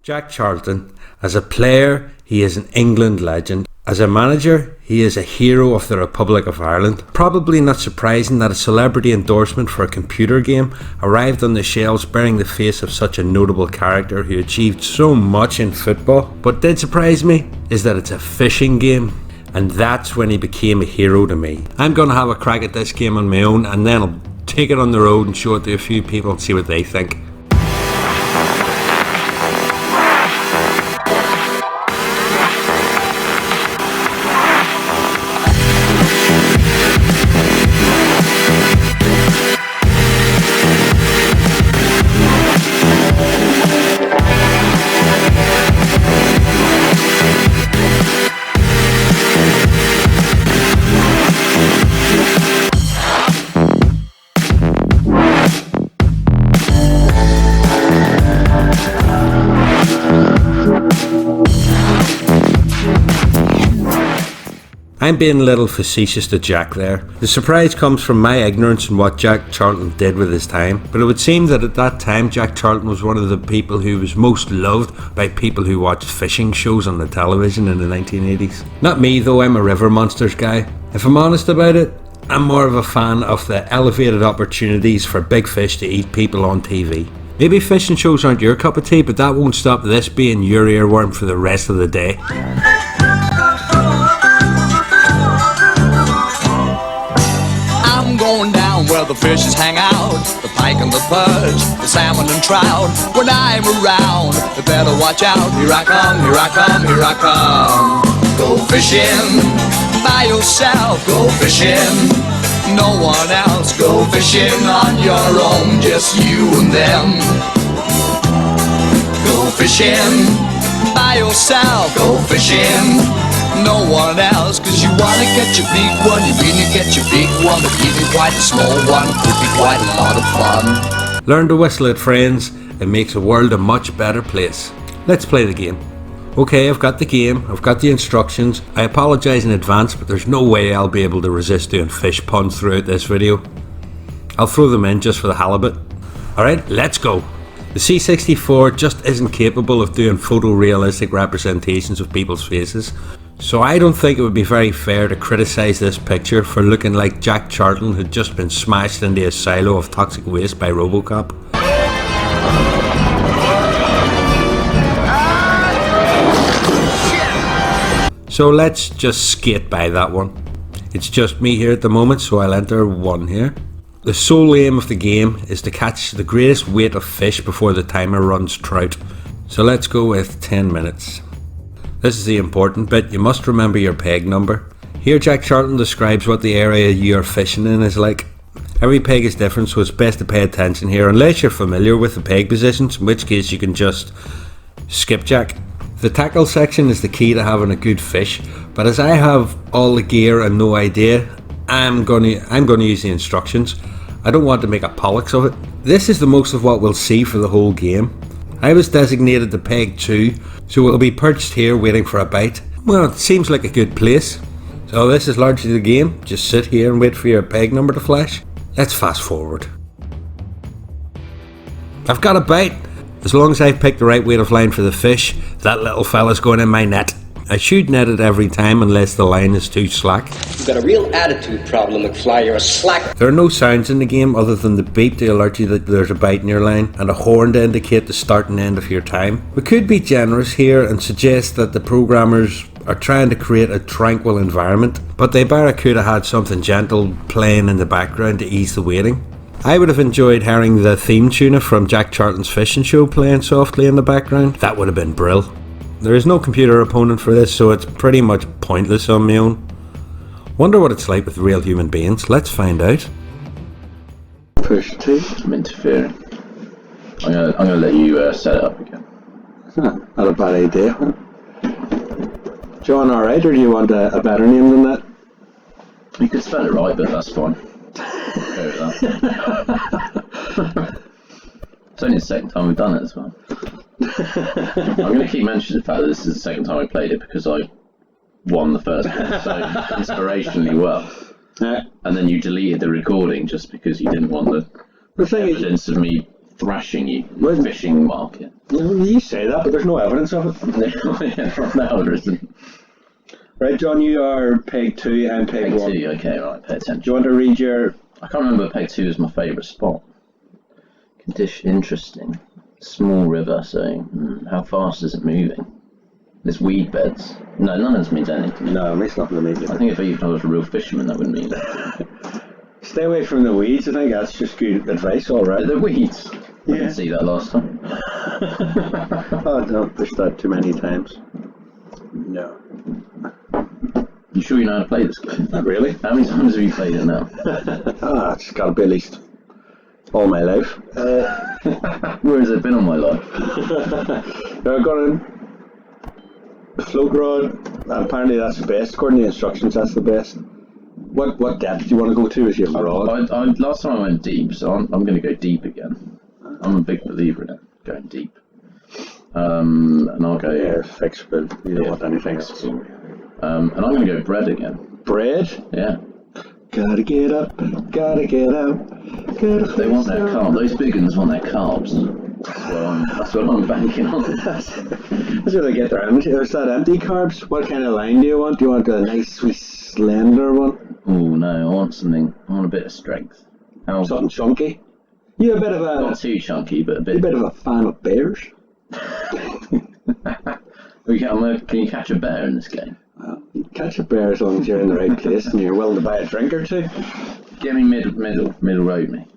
Jack Charlton, as a player, he is an England legend. As a manager, he is a hero of the Republic of Ireland. Probably not surprising that a celebrity endorsement for a computer game arrived on the shelves bearing the face of such a notable character who achieved so much in football. What did surprise me is that it's a fishing game, and that's when he became a hero to me. I'm going to have a crack at this game on my own, and then I'll take it on the road and show it to a few people and see what they think. I'm being a little facetious to Jack there. The surprise comes from my ignorance in what Jack Charlton did with his time, but it would seem that at that time Jack Charlton was one of the people who was most loved by people who watched fishing shows on the television in the 1980s. Not me though, I'm a River Monsters guy. If I'm honest about it, I'm more of a fan of the elevated opportunities for big fish to eat people on TV. Maybe fishing shows aren't your cup of tea, but that won't stop this being your earworm for the rest of the day. Going down where the fishes hang out, the pike and the perch, the salmon and trout. When I'm around, you better watch out. Here I come, here I come, here I come. Go fishing by yourself, go fishing, no one else. Go fishing on your own, just you and them. Go fishing by yourself, go fishing, no one else, cause you wanna get your big one, you really get your big one, but even quite a small one could be quite a lot of fun. Learn to whistle it, friends. It makes the world a much better place. Let's play the game. Okay, I've got the game, I've got the instructions. I apologise in advance, but there's no way I'll be able to resist doing fish puns throughout this video. I'll throw them in just for the halibut. Alright, let's go. The C64 just isn't capable of doing photorealistic representations of people's faces. So I don't think it would be very fair to criticise this picture for looking like Jack Charlton had just been smashed into a silo of toxic waste by Robocop. So let's just skate by that one. It's just me here at the moment, so I'll enter 1 here. The sole aim of the game is to catch the greatest weight of fish before the timer runs trout. So let's go with 10 minutes. This is the important bit. You must remember your peg number. Here Jack Charlton describes what the area you're fishing in is like. Every peg is different, so it's best to pay attention here unless you're familiar with the peg positions, in which case you can just skipjack. The tackle section is the key to having a good fish, but as I have all the gear and no idea, I'm going to use the instructions. I don't want to make a pollux of it. This is the most of what we'll see for the whole game. I was designated to peg 2, so it'll be perched here waiting for a bite. Well, it seems like a good place. So this is largely the game. Just sit here and wait for your peg number to flash. Let's fast forward. I've got a bite. As long as I've picked the right weight of line for the fish, that little fella's going in my net. I should net it every time unless the line is too slack. You've got a real attitude problem, McFly. You're a slacker. There are no sounds in the game other than the beep to alert you that there's a bite in your line and a horn to indicate the start and end of your time. We could be generous here and suggest that the programmers are trying to create a tranquil environment, but they could have had something gentle playing in the background to ease the waiting. I would have enjoyed hearing the theme tune from Jack Charlton's fishing show playing softly in the background. That would have been brill. There is no computer opponent for this, so it's pretty much pointless on my own. Wonder what it's like with real human beings. Let's find out. Push 2. I'm interfering. I'm gonna let you set it up again. Not a bad idea. Do you want alright, or do you want a better name than that? You could spell it right, but that's fine. Go with that. It's only the second time we've done it as well. I'm going to keep mentioning the fact that this is the second time I played it because I won the first one so inspirationally well. And then you deleted the recording just because you didn't want the evidence of me thrashing you in the fishing market. You say that, but there's no evidence of it. Right now there isn't. Right, John, you are peg 2 and peg 1. 2, okay, right, pay attention. Do you want to read your... I can't remember peg 2 is my favourite spot. Condition interesting. Small river, so how fast is it moving? There's weed beds. No, none of this means anything. No, it makes nothing to me. I think if I was a real fisherman, that wouldn't mean anything. Stay away from the weeds. I think that's just good advice, all right. The weeds? I didn't see that last time. Oh, don't push that too many times. No. You sure you know how to play this game? Not really. How many times have you played it now? It's got to be at least all my life. Where has it been all my life? I've got a float rod, and apparently that's the best. According to the instructions, that's the best. What depth do you want to go to with your rod? Last time I went deep, so I'm going to go deep again. I'm a big believer in it, going deep. And I'll go... Yeah, fixable. You don't want anything else. And I'm going to go bread again. Bread? Yeah. Gotta get up, gotta get out. They want their carbs. Those big ones want their carbs. That's what I'm banking on. That's where they get their empty. Is that empty carbs? What kind of line do you want? Do you want a nice, sweet, slender one? Oh no, I want a bit of strength. Something chunky? You're a bit of a... Not too chunky, but a bit... You're a bit of a fan of bears? Can you catch a bear in this game? You catch a bear as long as you're in the right place and you're willing to buy a drink or two. Get me middle road, me.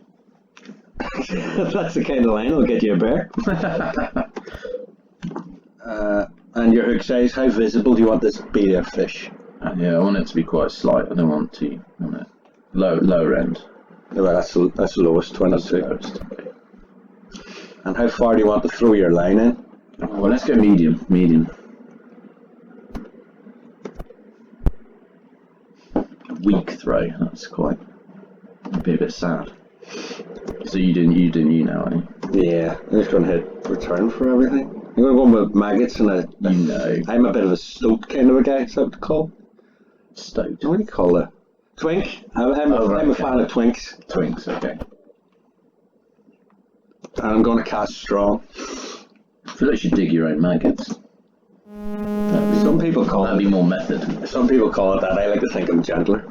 That's the kind of line that'll get you a bear. And your hook size, how visible do you want this to be a fish? Yeah, I want it to be quite slight. I don't want it lower end. Well, that's the lowest, 22. That's the lowest. And how far do you want to throw your line in? Well, let's go medium. Weak throw. That's quite. It'd be a bit sad. So you now, are you? Yeah, I'm just going to hit return for everything. I'm going to go with maggots and I'm a bit of a stoat kind of a guy. Is that what to call? Stoat. What do you call it? Twink. I'm a fan of twinks. Twinks, okay. And I'm going to cast strong. I feel like you should dig your own maggots. Some people call that'd be more method. Some people call it that. I like to think I'm gentler.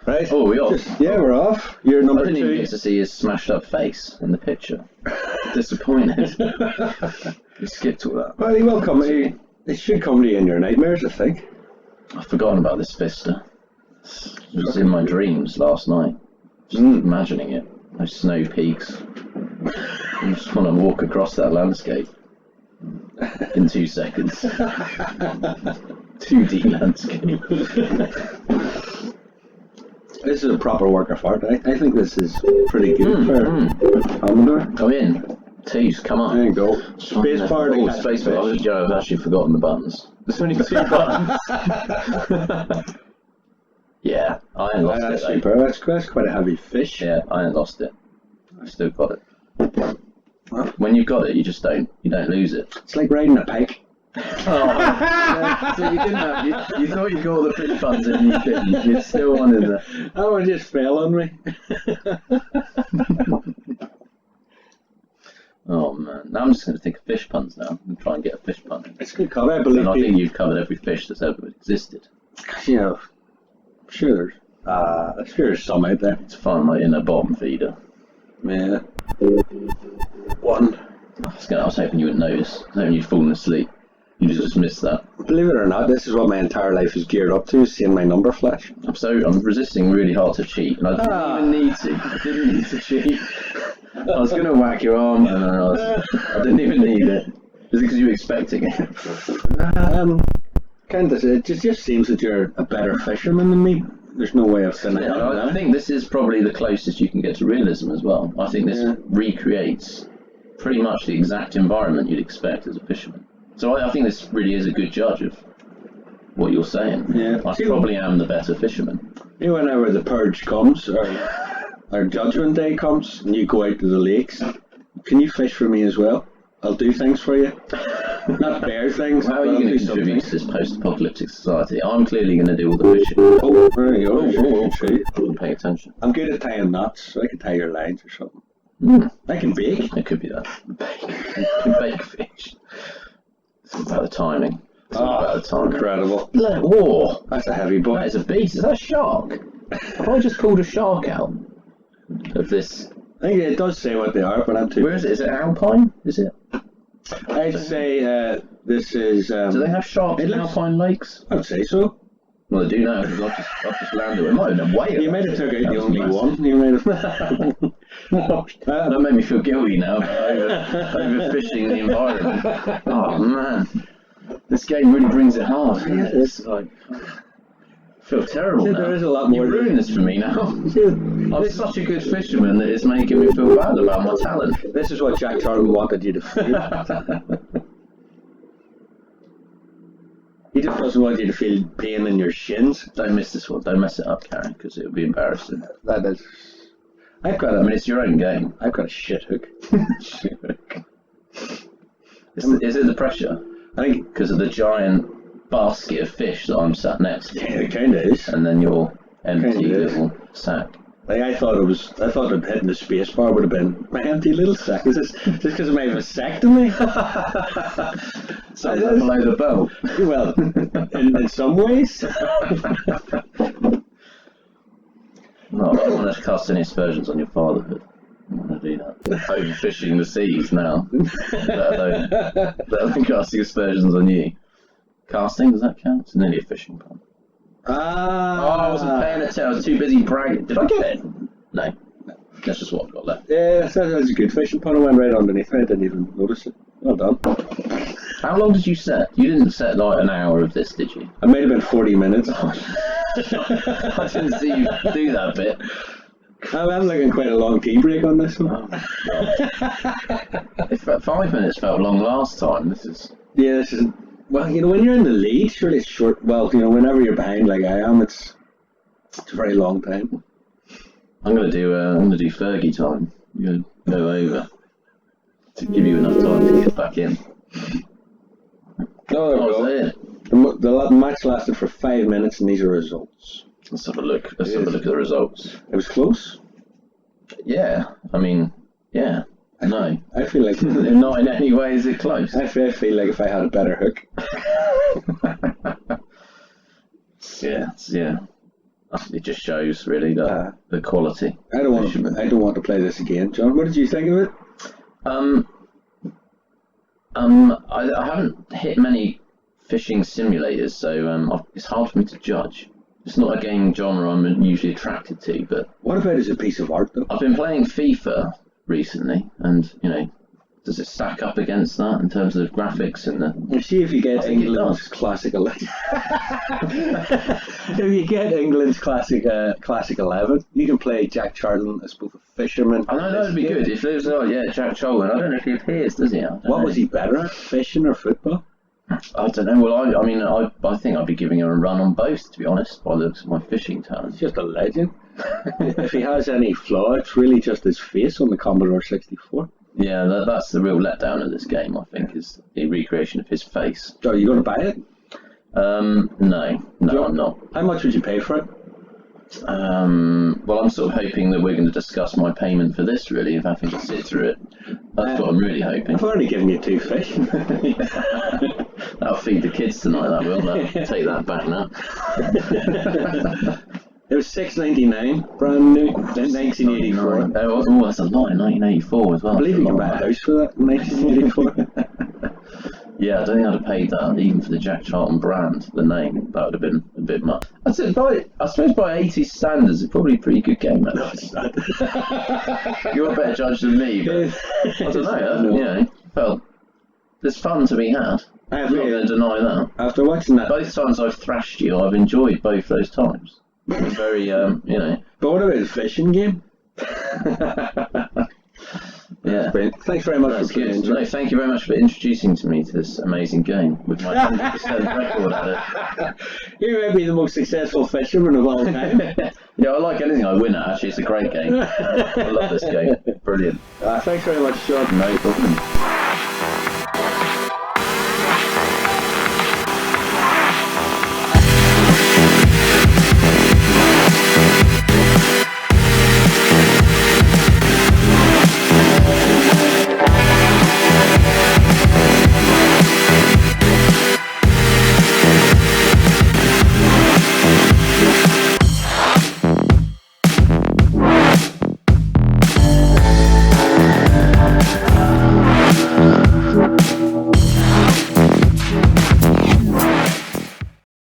Right? Oh, we off? Yeah, we're off. You're number 2. I didn't even get to see his smashed up face in the picture. Disappointed. You skipped all that. Well, he will come. It should come to you in your nightmares, I think. I've forgotten about this vista. It was in my dreams last night. Just imagining it. Those snow peaks. I just want to walk across that landscape in 2 seconds. 2D landscape. This is a proper work of art. I think this is pretty good for Commodore. Come in. 2s, come on. There you go. Space bar. Oh, space bar. I've actually forgotten the buttons. There's only 2 buttons. Yeah, I ain't lost it. Super. That's quite a heavy fish. Yeah, I ain't lost it. I've still got it. When you've got it, you don't lose it. It's like riding a pike. Yeah, so you didn't have, you thought you got all the fish puns in, you didn't. You still wanted the... That one just fell on me. Oh man, now I'm just going to think of fish puns now and try and get a fish pun in. It's a good cover, I believe. And I think you've covered every fish that's ever existed. Yeah, sure there's some out there. It's fun, like in a bottom feeder. Yeah. One. I was hoping you would notice. I was hoping you'd fallen asleep. You just missed that. Believe it or not, this is what my entire life is geared up to, seeing my number flash. I'm resisting really hard to cheat, and I didn't even need to. I didn't need to cheat. I was going to whack your arm, and I didn't even need it. Is it because you were expecting it? Kind of. It just seems that you're a better fisherman than me. There's no way of denying that. I think this is probably the closest you can get to realism as well. I think this recreates pretty much the exact environment you'd expect as a fisherman. So I think this really is a good judge of what you're saying. Yeah. I probably am the better fisherman. You know, whenever the purge comes, or Judgment Day comes, and you go out to the lakes, can you fish for me as well? I'll do things for you. Not bear things. How are you going to contribute to this post-apocalyptic society? I'm clearly going to do all the fishing. Oh, there you go. I'm paying attention. I'm good at tying knots, so I can tie your lines or something. I can bake. It could be that. Bake fish. It's all about the timing. It's all about the timing. Incredible. Whoa! That's a heavy boy. That is a beast. Is that a shark? Have I just called a shark out of this? I think it does say what they are, but I'm too... Where is it? Is it alpine? Is it? I'd say this is... Do they have sharks in alpine lakes? I'd say so. Well, they do now, because I've just landed. It might have been a whale. You might have took out the only one. You might have... That made me feel guilty now overfishing the environment. Oh man, this game really brings it hard. It's like, I feel terrible now. There is a lot more. You ruined this for me now. I'm such a good fisherman that it's making me feel bad about my talent. This is what Jack Charlton wanted you to feel. He just doesn't want you to feel pain in your shins. Don't miss this one. Don't mess it up, Karen, because it'll be embarrassing. That is. I mean, it's your own game. I've got a shit hook. Shit hook. Is it the pressure? I think because of the giant basket of fish that I'm sat next to. Yeah, it kind of is. And then your empty Kinda is. little sack. Like I thought that hitting the space bar would have been my empty little sack. Is this just because of my vasectomy? So is that below the belt? Well, in some ways. No, I don't want to cast any aspersions on your fatherhood. I don't want to do that. Overfishing the seas now. Let alone casting aspersions on you. Casting, does that count? It's nearly a fishing pond. I wasn't paying attention. I was too busy bragging. Did I get it? No. That's just what I've got left. Yeah, that's a good fishing pond. I went right underneath it. I didn't even notice it. Well done. How long did you set? You didn't set like an hour of this, did you? I might have been 40 minutes. I didn't see you do that bit. I'm looking quite a long tea break on this one. If 5 minutes felt long last time, this is... Yeah, this is... Well, when you're in the lead, surely it's short. Well, whenever you're behind like I am, it's a very long time. I'm gonna do Fergie time. I'm gonna go over to give you enough time to get back in. No, there we go. The match lasted for 5 minutes, and these are results. Let's have a look. Let's have a look at the results. It was close. Yeah, I mean, yeah. No, I feel like not in any way is it close. I feel like if I had a better hook. Yeah. It just shows really the quality. I don't want to play this again, John. What did you think of it? I haven't hit many fishing simulators, so it's hard for me to judge. It's not a game genre I'm usually attracted to, but what about as a piece of art, though? I've been playing FIFA recently, and does it stack up against that in terms of graphics and the? You see if you get England's classic 11. If you get England's classic 11, you can play Jack Charlton as both a fisherman. I know that would be good if there's Jack Charlton. I don't know if he appears, does he? What was he better at, fishing or football? I don't know. Well, I mean, I think I'd be giving him a run on both, to be honest, by the looks of my fishing talent. He's just a legend. If he has any flaw, it's really just his face on the Commodore 64. Yeah, that's the real letdown of this game, I think, is the recreation of his face. Are you going to buy it? No, I'm not. How much would you pay for it? Well, I'm sort of hoping that we're going to discuss my payment for this, really, if having to sit through it. That's what I'm really hoping. I've already given you 2 fish. That'll feed the kids tonight, that will. Take that back now. It was $6.99, brand new, 1984. Oh, that's a lot in 1984 as well. I believe you can buy a house for that in 1984. Yeah, I don't think I'd have paid that, even for the Jack Charlton brand, the name. That would have been a bit much. I suppose by 80s standards, it's probably a pretty good game, actually. You're a better judge than me, but I don't know. Felt there's fun to be had. I'm not going to deny that. After watching that, both times I've thrashed you, I've enjoyed both those times. It was very, But what about the fishing game? Yeah. Thanks very much for playing. No, thank you very much for introducing to me to this amazing game with my 100% record at it. You may be the most successful fisherman of all time. Yeah, I like anything I win at, actually. It's a great game. I love this game. Brilliant. Thanks very much, Sean. No problem.